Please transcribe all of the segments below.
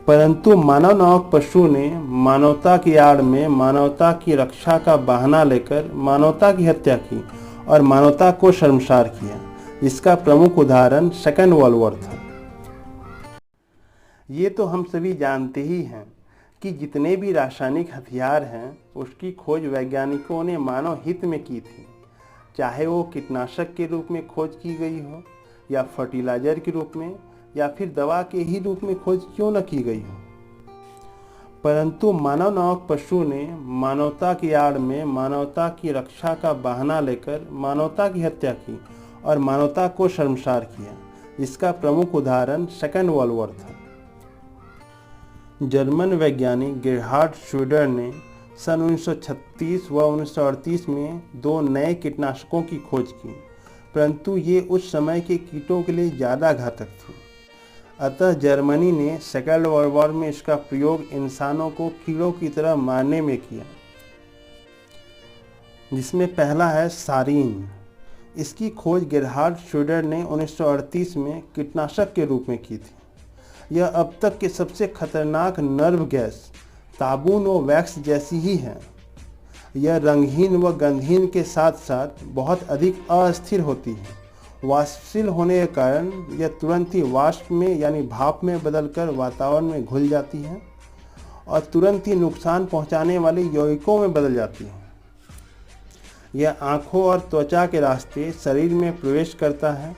परंतु मानव नामक पशु ने मानवता की आड़ में मानवता की रक्षा का बहाना लेकर मानवता की हत्या की और मानवता को शर्मसार किया, जिसका प्रमुख उदाहरण सेकेंड वर्ल्ड वॉर था। ये तो हम सभी जानते ही हैं कि जितने भी रासायनिक हथियार हैं उसकी खोज वैज्ञानिकों ने मानव हित में की थी, चाहे वो कीटनाशक के रूप में खोज की गई हो या फर्टिलाइजर के रूप में या फिर दवा के ही रूप में खोज क्यों न की गई हो। परंतु मानव नामक पशु ने मानवता की आड़ में मानवता की रक्षा का बहाना लेकर मानवता की हत्या की और मानवता को शर्मसार किया, जिसका प्रमुख उदाहरण सेकेंड वर्ल्ड वॉर था। जर्मन वैज्ञानिक गेरहार्ड श्रोडर ने सन 1936 व 1938 में 2 नए कीटनाशकों की खोज की, परंतु ये उस समय के कीटों के लिए ज़्यादा घातक थे। अतः जर्मनी ने सेकेंड वर्ल्ड वॉर में इसका प्रयोग इंसानों को कीड़ों की तरह मारने में किया, जिसमें पहला है सारीन। इसकी खोज गेरहार्ड श्रोडर ने 1938 में कीटनाशक के रूप में की थी। यह अब तक के सबसे खतरनाक नर्व गैस ताबून व वैक्स जैसी ही है। यह रंगहीन व गंधहीन के साथ साथ बहुत अधिक अस्थिर होती है। वाष्पशील होने के कारण यह तुरंत ही वाष्प में यानी भाप में बदलकर वातावरण में घुल जाती है और तुरंत ही नुकसान पहुंचाने वाले यौगिकों में बदल जाती है। यह आँखों और त्वचा के रास्ते शरीर में प्रवेश करता है,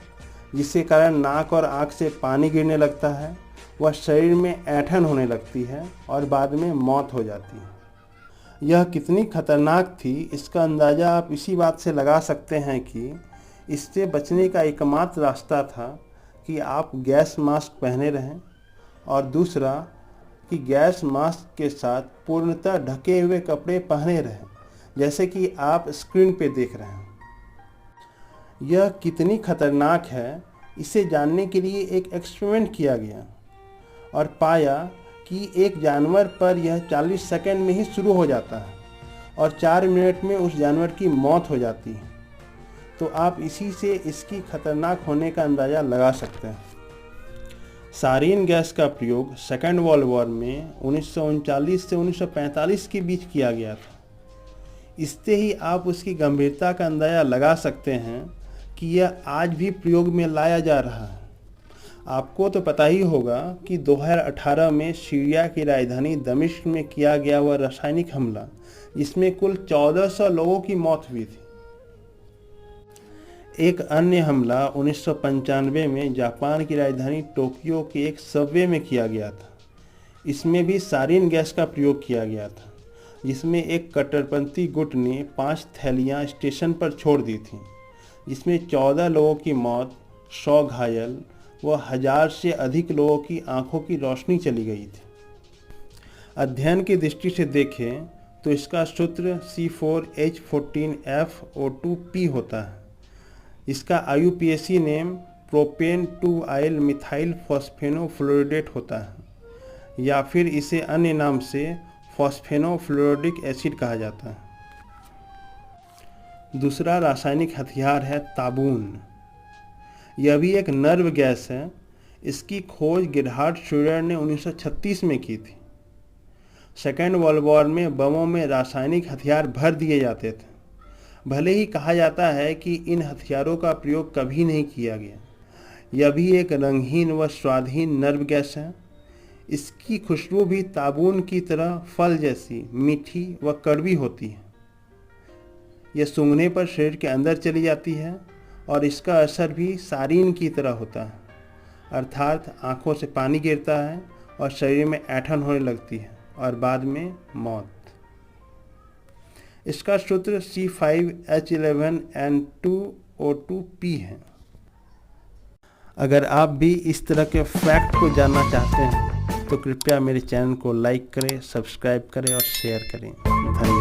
जिसके कारण नाक और आँख से पानी गिरने लगता है, वह शरीर में ऐंठन होने लगती है और बाद में मौत हो जाती है। यह कितनी खतरनाक थी इसका अंदाज़ा आप इसी बात से लगा सकते हैं कि इससे बचने का एकमात्र रास्ता था कि आप गैस मास्क पहने रहें और दूसरा कि गैस मास्क के साथ पूर्णतः ढके हुए कपड़े पहने रहें, जैसे कि आप स्क्रीन पे देख रहे हैं। यह कितनी खतरनाक है इसे जानने के लिए एक एक्सपेरिमेंट किया गया और पाया कि एक जानवर पर यह 40 सेकंड में ही शुरू हो जाता है और 4 मिनट में उस जानवर की मौत हो जाती है। तो आप इसी से इसकी खतरनाक होने का अंदाज़ा लगा सकते हैं। सारीन गैस का प्रयोग सेकेंड वर्ल्ड वॉर में 1939 से 1945 के बीच किया गया था। इससे ही आप उसकी गंभीरता का अंदाज़ा लगा सकते हैं कि यह आज भी प्रयोग में लाया जा रहा है। आपको तो पता ही होगा कि 2018 में सीरिया की राजधानी दमिश्क में किया गया वह रासायनिक हमला, जिसमें कुल 1400 लोगों की मौत हुई थी। एक अन्य हमला 1995 में जापान की राजधानी टोक्यो के एक सबवे में किया गया था। इसमें भी सारीन गैस का प्रयोग किया गया था, जिसमें एक कट्टरपंथी गुट ने 5 थैलियां स्टेशन पर छोड़ दी थीं, जिसमें 14 लोगों की मौत, 100 घायल व 1000 से अधिक लोगों की आंखों की रोशनी चली गई थी। अध्ययन की दृष्टि से देखें तो इसका सूत्र C4H14FO2P होता है। इसका IUPAC नेम प्रोपेन 2-आइल मिथाइल फॉस्फेनोफ्लोरिडेट होता है, या फिर इसे अन्य नाम से फॉस्फेनोफ्लोरिडिक एसिड कहा जाता है। दूसरा रासायनिक हथियार है ताबून। यह भी एक नर्व गैस है। इसकी खोज गेरहार्ड श्रोडर ने 1936 में की थी। सेकेंड वर्ल्ड वॉर में बमों में रासायनिक हथियार भर दिए जाते थे। भले ही कहा जाता है कि इन हथियारों का प्रयोग कभी नहीं किया गया। यह भी एक रंगहीन व स्वादहीन नर्व गैस है। इसकी खुशबू भी ताबून की तरह फल जैसी मीठी व कड़वी होती है। यह सूंघने पर शरीर के अंदर चली जाती है और इसका असर भी सारीन की तरह होता है, अर्थात आँखों से पानी गिरता है और शरीर में ऐंठन होने लगती है और बाद में मौत। इसका सूत्र C5H11N2O2P है। अगर आप भी इस तरह के फैक्ट को जानना चाहते हैं तो कृपया मेरे चैनल को लाइक करें, सब्सक्राइब करें और शेयर करें। धन्यवाद।